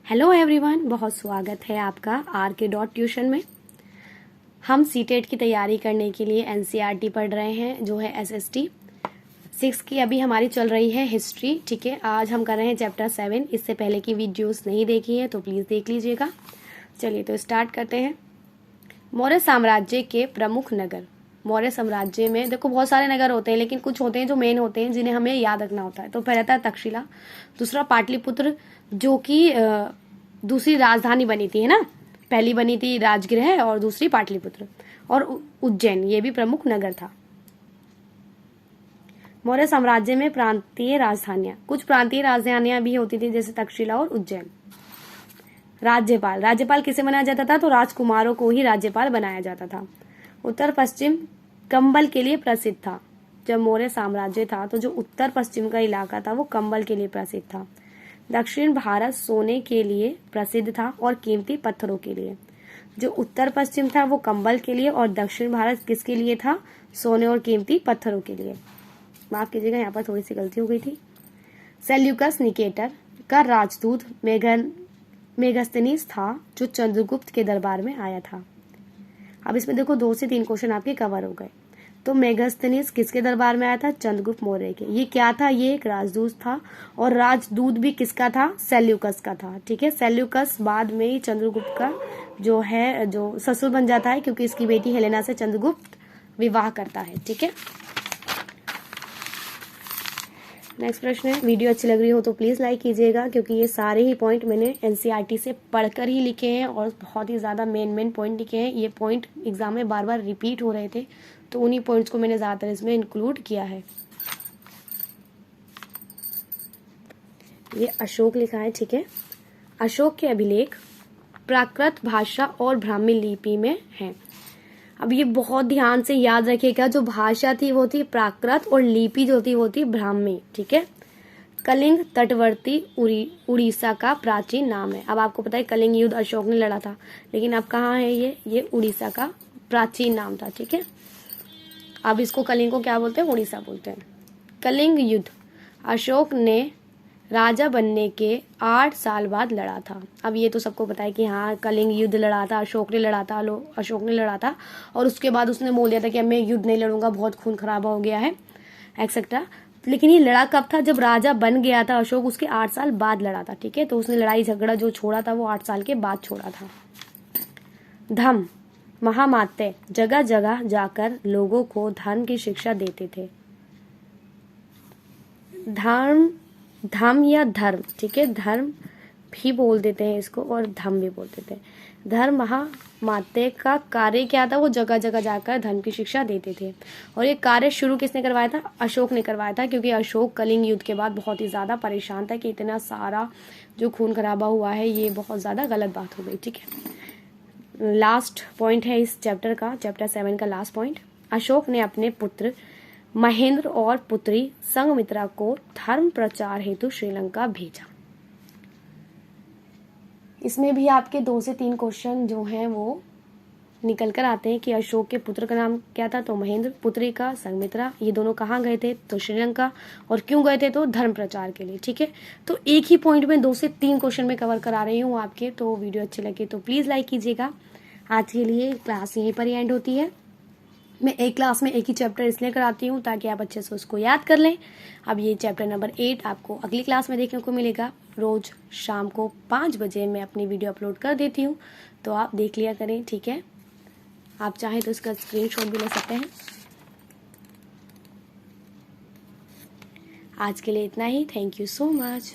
Hello everyone, बहुत स्वागत है आपका RK.ट्यूशन में। हम सीटेट की तैयारी करने के लिए NCERT पढ़ रहे हैं, जो है SST 6 की अभी हमारी चल रही है हिस्ट्री। ठीक है, आज हम कर रहे हैं चैप्टर 7। इससे पहले की वीडियोस नहीं देखी है तो प्लीज़ देख लीजिएगा। चलिए तो स्टार्ट करते हैं। मौर्य साम्राज्य के प्रमुख नगर। मौर्य साम्राज्य में देखो बहुत सारे नगर होते हैं, लेकिन कुछ होते हैं जो मेन होते हैं जिन्हें हमें याद रखना होता है। तो पहला था तक्षशिला, दूसरा पाटलिपुत्र जो कि दूसरी राजधानी बनी थी, है ना। पहली बनी थी राजगृह और दूसरी पाटलिपुत्र, और उज्जैन ये भी प्रमुख नगर था। मौर्य साम्राज्य में प्रांतीय राजधानियां, कुछ प्रांतीय राजधानियां भी होती थी जैसे तक्षशिला और उज्जैन। राज्यपाल, राज्यपाल किसे बनाया जाता था? तो राजकुमारों को ही राज्यपाल बनाया जाता था। उत्तर पश्चिम कंबल के लिए प्रसिद्ध था। जब मौर्य साम्राज्य था तो जो उत्तर पश्चिम का इलाका था वो कंबल के लिए प्रसिद्ध था। दक्षिण भारत सोने के लिए प्रसिद्ध था और कीमती पत्थरों के लिए। जो उत्तर पश्चिम था वो कंबल के लिए और दक्षिण भारत किसके लिए था? सोने और कीमती पत्थरों के लिए। माफ कीजिएगा, यहाँ पर थोड़ी सी गलती हो गई थी। सेल्यूकस निकेटर का राजदूत मेगास्थनीज था, जो चंद्रगुप्त के दरबार में आया था। अब इसमें देखो 2 से 3 क्वेश्चन आपके कवर हो गए। तो मेगास्थनीज किसके दरबार में आया था? चंद्रगुप्त मौर्य के। ये क्या था? ये एक राजदूत था, और राजदूत भी किसका था? सेल्यूकस का था। ठीक है, सेल्यूकस बाद में ही चंद्रगुप्त का जो ससुर बन जाता है, क्योंकि इसकी बेटी हेलेना से चंद्रगुप्त विवाह करता है। ठीक है, नेक्स्ट प्रश्न है। वीडियो अच्छी लग रही हो तो प्लीज़ लाइक कीजिएगा, क्योंकि ये सारे ही पॉइंट मैंने NCERT से पढ़कर ही लिखे हैं और बहुत ही ज़्यादा मेन पॉइंट लिखे हैं। ये पॉइंट एग्जाम में बार बार रिपीट हो रहे थे, तो उन्हीं पॉइंट्स को मैंने ज़्यादातर इसमें इंक्लूड किया है। ये अशोक लिखा है। ठीक है, अशोक के अभिलेख प्राकृत भाषा और ब्राह्मी लिपि में हैं। अब ये बहुत ध्यान से याद रखिएगा, जो भाषा थी वो थी प्राकृत और लिपि जो थी वो थी ब्राह्मी। ठीक है, कलिंग तटवर्ती उड़ीसा का प्राचीन नाम है। अब आपको पता है कलिंग युद्ध अशोक ने लड़ा था, लेकिन अब कहाँ है ये उड़ीसा का प्राचीन नाम था। ठीक है, अब इसको कलिंग को क्या बोलते हैं? उड़ीसा बोलते हैं। कलिंग युद्ध अशोक ने राजा बनने के 8 साल बाद लड़ा था। अब ये तो सबको पता है कि हाँ, कलिंग युद्ध लड़ा था, अशोक ने लड़ा था, और उसके बाद उसने बोल दिया था कि अब मैं युद्ध नहीं लड़ूंगा, बहुत खून खराबा हो गया है एक्सेट्रा। लेकिन ये लड़ा कब था? जब राजा बन गया था अशोक, उसके 8 साल बाद लड़ा था। ठीक है, तो उसने लड़ाई झगड़ा जो छोड़ा था वो 8 साल के बाद छोड़ा था। धम्म महामात्य जगह जगह जाकर लोगों को धर्म की शिक्षा देते थे। धर्म या धर्म, ठीक है, धर्म भी बोल देते हैं इसको और धम्म भी बोल देते हैं। धर्म महामात्य का कार्य क्या था? वो जगह जगह जाकर धर्म की शिक्षा देते थे। और ये कार्य शुरू किसने करवाया था? अशोक ने करवाया था, क्योंकि अशोक कलिंग युद्ध के बाद बहुत ही ज़्यादा परेशान था कि इतना सारा जो खून खराबा हुआ है ये बहुत ज़्यादा गलत बात हो गई। ठीक है, लास्ट पॉइंट है इस चैप्टर का, चैप्टर 7 का लास्ट पॉइंट। अशोक ने अपने पुत्र महेंद्र और पुत्री संघमित्रा को धर्म प्रचार हेतु श्रीलंका भेजा। इसमें भी आपके 2 से 3 क्वेश्चन जो हैं वो निकल कर आते हैं कि अशोक के पुत्र का नाम क्या था? तो महेंद्र, पुत्री का संघमित्रा। ये दोनों कहाँ गए थे? तो श्रीलंका। और क्यों गए थे? तो धर्म प्रचार के लिए। ठीक है, तो एक ही पॉइंट में 2 से 3 क्वेश्चन में कवर करा रही हूँ आपके। तो वीडियो अच्छी लगे तो प्लीज़ लाइक कीजिएगा। आज के लिए क्लास यहीं पर ही एंड होती है। मैं एक क्लास में एक ही चैप्टर इसलिए कराती हूँ ताकि आप अच्छे से उसको याद कर लें। अब ये चैप्टर नंबर 8 आपको अगली क्लास में देखने को मिलेगा। रोज़ शाम को 5 बजे मैं अपनी वीडियो अपलोड कर देती हूँ, तो आप देख लिया करें। ठीक है, आप चाहें तो इसका स्क्रीनशॉट भी ले सकते हैं। आज के लिए इतना ही। Thank you so much.